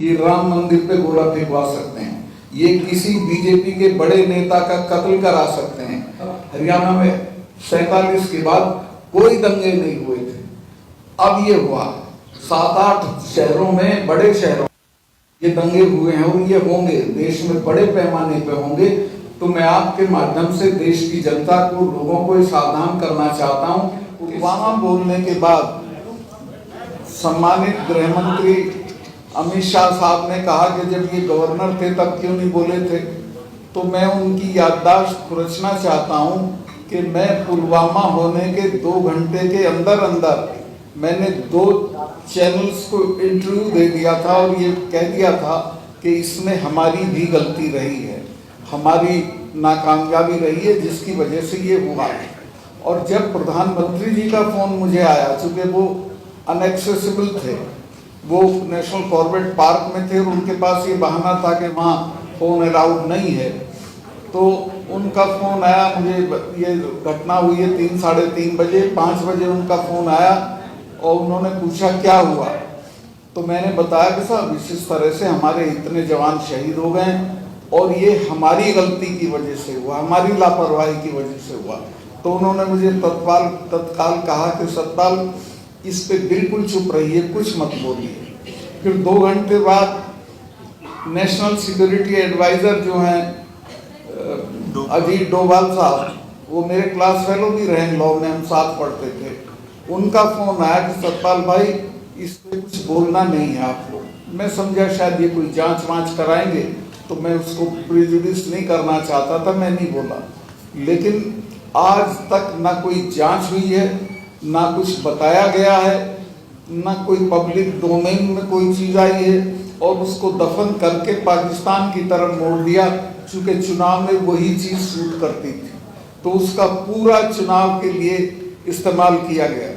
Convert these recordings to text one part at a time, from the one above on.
ये राम मंदिर पे गोला फेंकवा सकते हैं, ये किसी बीजेपी के बड़े नेता का कत्ल करा सकते हैं। हरियाणा में 47 के बाद कोई दंगे नहीं हुए थे, अब ये हुआ। 7-8 शहरों में, बड़े शहरों ये दंगे हुए हैं और ये होंगे, देश में बड़े पैमाने पे होंगे। तो मैं आपके माध्यम से देश की जनता को, लोगों को सावधान करना चाहता हूँ। पुलवामा बोलने के बाद सम्मानित गृह मंत्री अमित शाह साहब ने कहा कि जब ये गवर्नर थे तब क्यों नहीं बोले थे। तो मैं उनकी याददाश्त खुरचना चाहता हूं कि मैं पुलवामा होने के 2 घंटे के अंदर अंदर मैंने 2 चैनल्स को इंटरव्यू दे दिया था और ये कह दिया था कि इसमें हमारी भी गलती रही है, हमारी नाकामयाबी रही है, जिसकी वजह से ये हुआ है। और जब प्रधानमंत्री जी का फोन मुझे आया, चूंकि वो अनएक्सेसिबल थे, वो नेशनल फॉरवर्ड पार्क में थे और उनके पास ये बहाना था कि वहाँ फ़ोन अलाउड नहीं है, तो उनका फ़ोन आया मुझे। ये घटना हुई है 3, साढ़े 3 बजे, 5 बजे उनका फ़ोन आया और उन्होंने पूछा क्या हुआ। तो मैंने बताया कि साहब इस तरह से हमारे इतने जवान शहीद हो गए और ये हमारी गलती की वजह से हुआ, हमारी लापरवाही की वजह से हुआ। तो उन्होंने मुझे तत्काल कहा कि सतपाल इस पे बिल्कुल चुप रहिए, कुछ मत बोलिए। फिर 2 घंटे बाद नेशनल सिक्योरिटी एडवाइजर जो हैं अजीत डोभाल साहब, वो मेरे क्लास फेलो भी रहे, लॉ में हम साथ पढ़ते थे, उनका फोन आया कि सतपाल भाई इस पे कुछ बोलना नहीं है आपको। मैं समझा शायद ये कोई जांच वांच कराएंगे, तो मैं उसको प्रेजुडिस नहीं करना चाहता था, मैं नहीं बोला। लेकिन आज तक ना कोई जांच हुई है, ना कुछ बताया गया है, ना कोई पब्लिक डोमेन में कोई चीज़ आई है, और उसको दफन करके पाकिस्तान की तरफ मोड़ दिया। चूँकि चुनाव में वही चीज़ सूट करती थी, तो उसका पूरा चुनाव के लिए इस्तेमाल किया गया।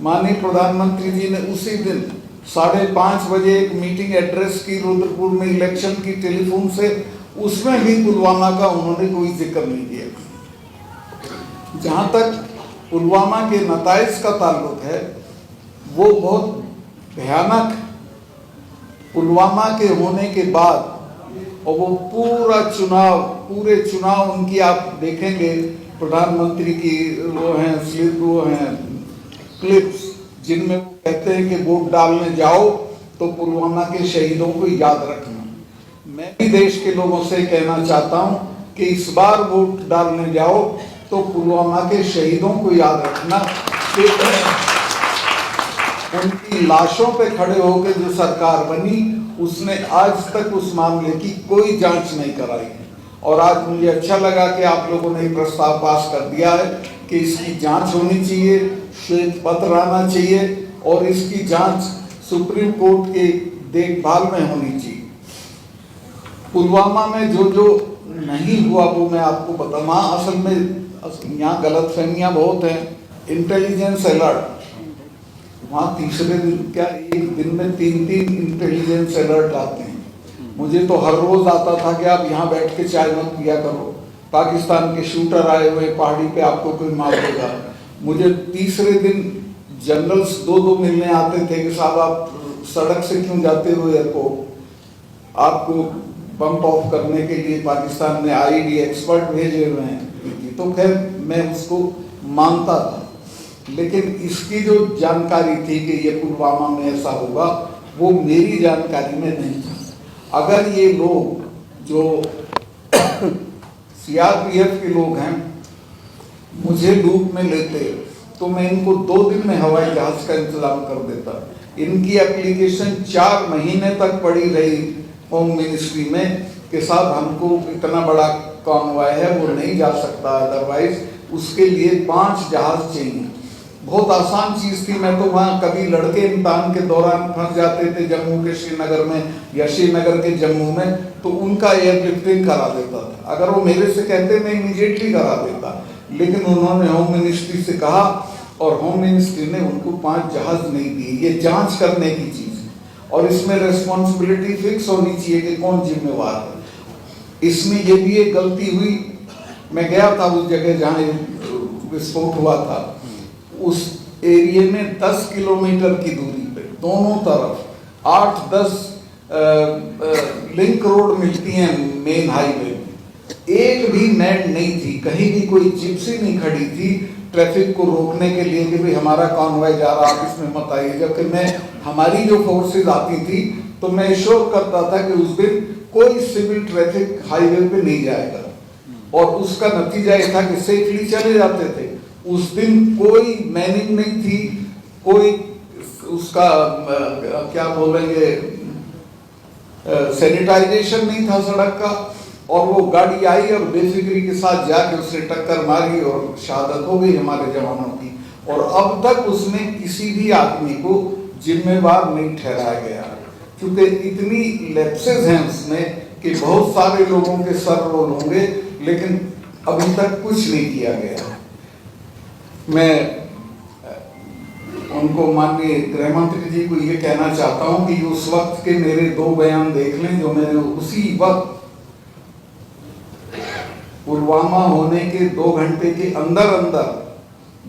माननीय प्रधानमंत्री जी ने उसी दिन 5:30 बजे एक मीटिंग एड्रेस की रुद्रपुर में इलेक्शन की टेलीफोन से, उसमें भी पुलवामा का उन्होंने कोई जिक्र नहीं किया। जहाँ तक पुलवामा के नताइज का ताल्लुक है, वो बहुत भयानक। पुलवामा के होने के बाद और वो पूरे चुनाव उनकी आप देखेंगे, प्रधानमंत्री की वो हैं क्लिप्स, जिनमें वो कहते हैं कि वोट डालने जाओ तो पुलवामा के शहीदों को याद रखना। मैं भी देश के लोगों से कहना चाहता हूं कि इस बार वोट डालने जाओ तो पुलवामा के शहीदों को याद रखना कि उनकी लाशों पे खड़े होकर जो सरकार बनी, उसने आज तक उस मामले की कोई जांच नहीं कराई। और आज मुझे अच्छा लगा कि आप लोगों ने प्रस्ताव पास कर दिया है कि इसकी जांच होनी चाहिए, श्वेत पत्र आना चाहिए और इसकी जांच सुप्रीम कोर्ट के देखभाल में होनी चाहिए। पुलवामा में जो जो नहीं हुआ वो मैं आपको बताऊँ। असल में यहाँ गलतफहमियाँ बहुत हैं। इंटेलिजेंस अलर्ट, वहाँ तीसरे दिन क्या एक दिन में 3-3 इंटेलिजेंस अलर्ट आते हैं। मुझे तो हर रोज आता था कि आप यहाँ बैठ के चाय मत पिया करो, पाकिस्तान के शूटर आए हुए पहाड़ी पे, आपको कोई मार देगा। मुझे तीसरे दिन जनरल्स 2-2 मिलने आते थे कि साहब आप सड़क से क्यों जाते हो एयरपोर्ट, आपको बम्प ऑफ करने के लिए पाकिस्तान ने आईडी एक्सपर्ट भेजे हुए हैं। तो खैर मैं उसको मानता था, लेकिन इसकी जो जानकारी थी कि ये पुलवामा में ऐसा होगा, वो मेरी जानकारी में नहीं था। अगर ये लोग जो सीआरपीएफ के लोग हैं मुझे लूप में लेते, तो मैं इनको 2 दिन में हवाई जहाज का इंतजाम कर देता। इनकी एप्लीकेशन 4 महीने तक पड़ी रही होम मिनिस्ट्री में कि साहब हमको इतना बड़ा कॉन्वॉय है, वो नहीं जा सकता, अदरवाइज उसके लिए 5 जहाज चाहिए। बहुत आसान चीज़ थी। मैं तो वहाँ कभी लड़के इम्तिहान के दौरान फंस जाते थे जम्मू के श्रीनगर में या श्रीनगर के जम्मू में, तो उनका एयरलिफ्टिंग करा देता था। अगर वो मेरे से कहते मैं इमीडिएटली करा देता, लेकिन उन्होंने होम मिनिस्ट्री से कहा और होम मिनिस्ट्री ने उनको 5 जहाज नहीं दिए। ये जांच करने की चीज़ है और इसमें रिस्पॉन्सिबिलिटी फिक्स होनी चाहिए कि कौन जिम्मेवार है। इसमें ये भी एक गलती हुई। मैं गया था उस जगह जहाँ विस्फोट हुआ था, उस एरिया में 10 किलोमीटर की दूरी पे दोनों तरफ 8-10 लिंक रोड मिलती हैं मेन हाईवे में, एक भी नेट नहीं थी, कहीं भी कोई जिप्सी नहीं खड़ी थी ट्रैफिक को रोकने के लिए कि भाई हमारा कॉन्वॉय जा रहा, आप इसमें मत आइए। जबकि मैं हमारी जो फोर्सेज आती थी तो मैं एश्योर करता था कि उस दिन कोई सिविल ट्रैफिक हाईवे पे नहीं जाएगा, और उसका नतीजा ये था कि सेफली चले जाते थे। उस दिन कोई मैनिंग नहीं थी, कोई उसका क्या बोलेंगे सैनिटाइजेशन नहीं था सड़क का, और वो गाड़ी आई और बेफिक्री के साथ जाके उसने टक्कर मारी और शहादत हो गई हमारे जवानों की। और अब तक उसमें किसी भी आदमी को जिम्मेवार नहीं ठहराया गया, क्योंकि इतनी लैप्सेस हैं उसमें कि बहुत सारे लोगों के सर रोल होंगे, लेकिन अभी तक कुछ नहीं किया गया। मैं उनको माननीय गृह मंत्री जी को ये कहना चाहता हूं कि उस वक्त के मेरे 2 बयान देख लें जो मैंने उसी वक्त पुलवामा होने के 2 घंटे के अंदर अंदर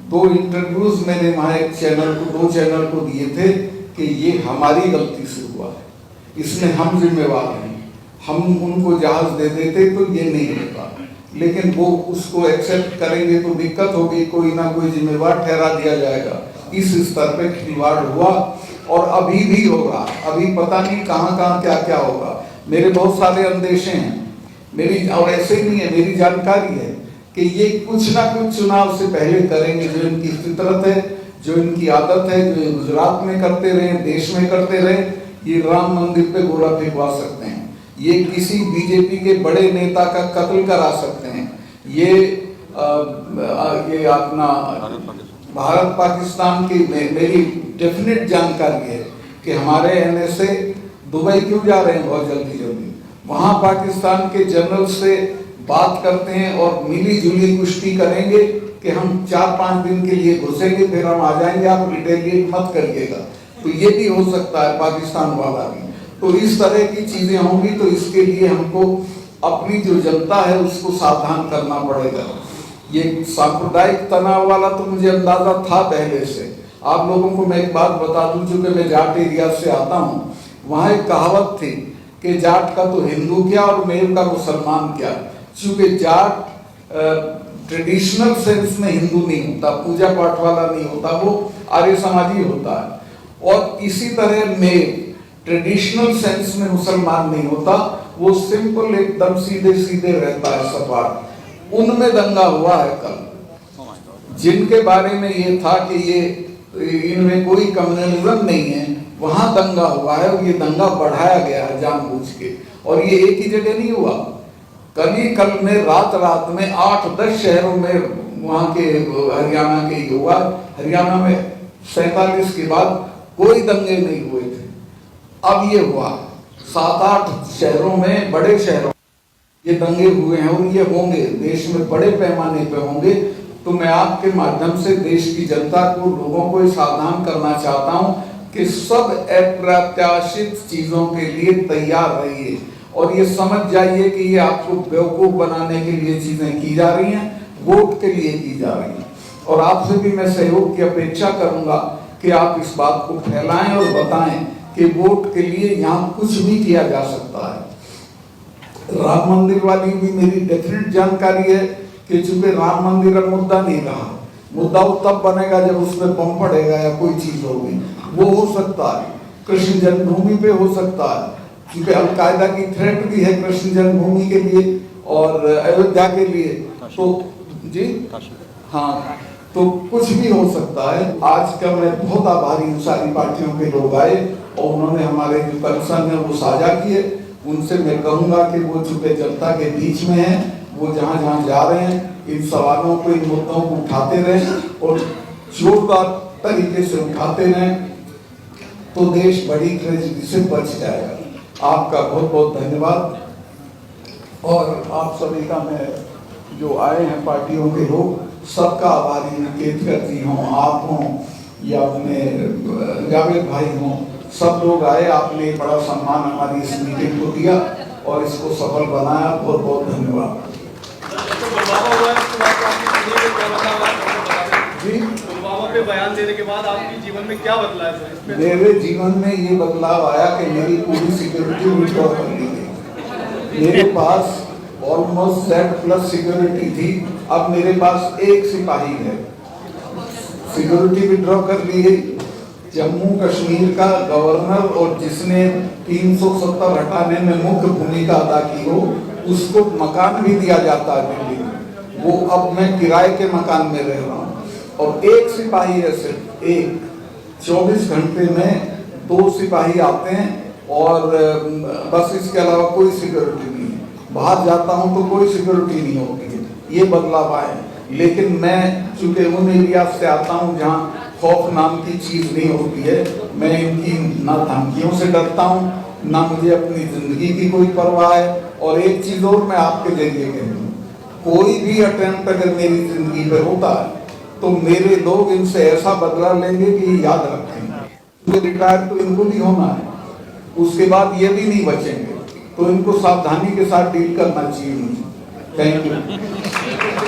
2 इंटरव्यूज मैंने वहां एक चैनल को 2 चैनल को दिए थे कि ये हमारी गलती से हुआ है, इसमें हम जिम्मेवार हैं, हम उनको जहाज दे देते तो ये नहीं होता। लेकिन वो उसको एक्सेप्ट करेंगे तो दिक्कत होगी, कोई ना कोई जिम्मेवार ठहरा दिया जाएगा। इस स्तर पे खिलवाड़ हुआ और अभी भी होगा, अभी पता नहीं कहाँ कहाँ क्या क्या होगा। मेरे बहुत सारे अंदेशे हैं मेरी, और ऐसे ही नहीं है, मेरी जानकारी है कि ये कुछ ना कुछ चुनाव से पहले करेंगे। जो इनकी फितरत है, जो इनकी आदत है, जो गुजरात में करते रहे, देश में करते रहे, ये राम मंदिर पे गोला फेंकवा सकते हैं, ये किसी बीजेपी के बड़े नेता का कत्ल करा सकते हैं, ये अपना भारत पाकिस्तान की मेरी डेफिनेट जानकारी है कि हमारे एनएसए दुबई क्यों जा रहे हैं बहुत जल्दी जल्दी, वहां पाकिस्तान के जनरल से बात करते हैं और मिली जुली कुश्ती करेंगे कि हम 4-5 दिन के लिए घुसेंगे फिर हम आ जाएंगे, आप रिटेलिएट मत करिएगा। तो ये भी हो सकता है पाकिस्तान वाला भी। तो इस तरह की चीजें होंगी, तो इसके लिए हमको अपनी जो जनता है उसको सावधान करना पड़ेगा। ये सांप्रदायिक तनाव वाला तो मुझे अंदाजा था पहले से। आप लोगों को मैं एक बात बता दूं, चूंकि मैं जाट एरिया से आता हूँ, वहां एक कहावत थी कि जाट का तो हिंदू क्या और मेल का मुसलमान क्या। चूंकि जाट ट्रेडिशनल सेंस में हिंदू नहीं होता, पूजा पाठ वाला नहीं होता, वो आर्य समाजी होता है, और इसी तरह मेल ट्रेडिशनल सेंस में मुसलमान नहीं होता, वो सिंपल एकदम सीधे सीधे रहता है, सपाट। उनमें दंगा हुआ है कल, जिनके बारे में ये था कि ये इनमें कोई कम्युनलिज्म नहीं है, वहां दंगा हुआ है और ये दंगा बढ़ाया गया है जानबूझ के। और ये एक ही जगह नहीं हुआ, कल में रात में 8-10 शहरों में वहां के हरियाणा के हुआ। हरियाणा में 47 के बाद कोई दंगे नहीं हुए थे, अब ये हुआ 7-8 शहरों में, बड़े शहरों ये दंगे हुए हैं और ये होंगे, देश में बड़े पैमाने पे होंगे। तो मैं आपके माध्यम से देश की जनता को, लोगों को सावधान करना चाहता हूं कि सब अप्रत्याशित चीजों के लिए तैयार रहिए और ये समझ जाइए कि ये आपको बेवकूफ बनाने के लिए चीजें की जा रही हैं, वोट के लिए की जा रही हैं। और आपसे भी मैं सहयोग की अपेक्षा करूंगा कि आप इस बात को फैलाएं और बताएं कि वोट के लिए यहाँ कुछ भी किया जा सकता है। राम मंदिर वाली भी मेरी डेफिनेट जानकारी है कि चूंकि राम मंदिर अब मुद्दा नहीं रहा, मुद्दा तब बनेगा जब उसमें बम पड़ेगा या कोई चीज होगी, वो हो सकता है। कृष्ण जन्मभूमि पे हो सकता है, क्योंकि अलकायदा की थ्रेट भी है कृष्ण जन्मभूमि के लिए और अयोध्या के लिए। तो जी हाँ, तो कुछ भी हो सकता है। आज का मैं बहुत आभारी हूँ, सारी पार्टियों के लोग आए और उन्होंने हमारे जो कंसर्न है वो साझा किए। उनसे मैं कहूँगा कि वो चूंकि जनता के बीच में है, वो जहाँ जहाँ जा रहे हैं इन सवालों को, इन मुद्दों को उठाते रहें और जोरदार तरीके से उठाते रहें, तो देश बड़ी ट्रेजेडी से बच जाएगा। आपका बहुत बहुत धन्यवाद। और आप सभी का, मैं जो आए हैं पार्टियों के लोग, सबका आभारी हूँ। केतकर जी हों, आप हों या अपने जावेद भाई हों, सब लोग आए, आपने बड़ा सम्मान हमारी इस मीटिंग को दिया और इसको सफल बनाया। बहुत बहुत धन्यवाद जी। बयान देने के बाद आपके जीवन में क्या बदला है सर? मेरे जीवन में ये बदलाव आया कि मेरी पूरी सिक्योरिटी विड्रॉ कर ली गई। मेरे पास ऑलमोस्ट सेट प्लस सिक्योरिटी थी, अब मेरे पास एक सिपाही है। सिक्योरिटी विड्रॉ कर ली गई। जम्मू कश्मीर का गवर्नर और जिसने 370 हटाने में मुख्य भूमिका अदा की हो, उसको मकान भी दिया जाता है दिल्ली में। वो अब मैं किराए के मकान में रह रहा हूँ और एक सिपाही है, सिर्फ एक। 24 घंटे में 2 सिपाही आते हैं और बस इसके अलावा कोई सिक्योरिटी नहीं है। बाहर जाता हूँ तो कोई सिक्योरिटी नहीं होती है। ये बदलाव आए। लेकिन मैं चूंकि उन एरिया से आता हूँ जहाँ खौफ नाम की चीज नहीं होती है, मैं इनकी ना धमकियों से डरता हूँ, ना मुझे अपनी जिंदगी की कोई परवाह है। और एक चीज और मैं आपके जरिए कह दूं, कोई भी अटेम्प्ट अगर मेरी जिंदगी पे होता है तो मेरे लोग इनसे ऐसा बदला लेंगे कि याद रखेंगे। रिटायर तो इनको भी होना है, उसके बाद ये भी नहीं बचेंगे, तो इनको सावधानी के साथ डील करना चाहिए। Thank you.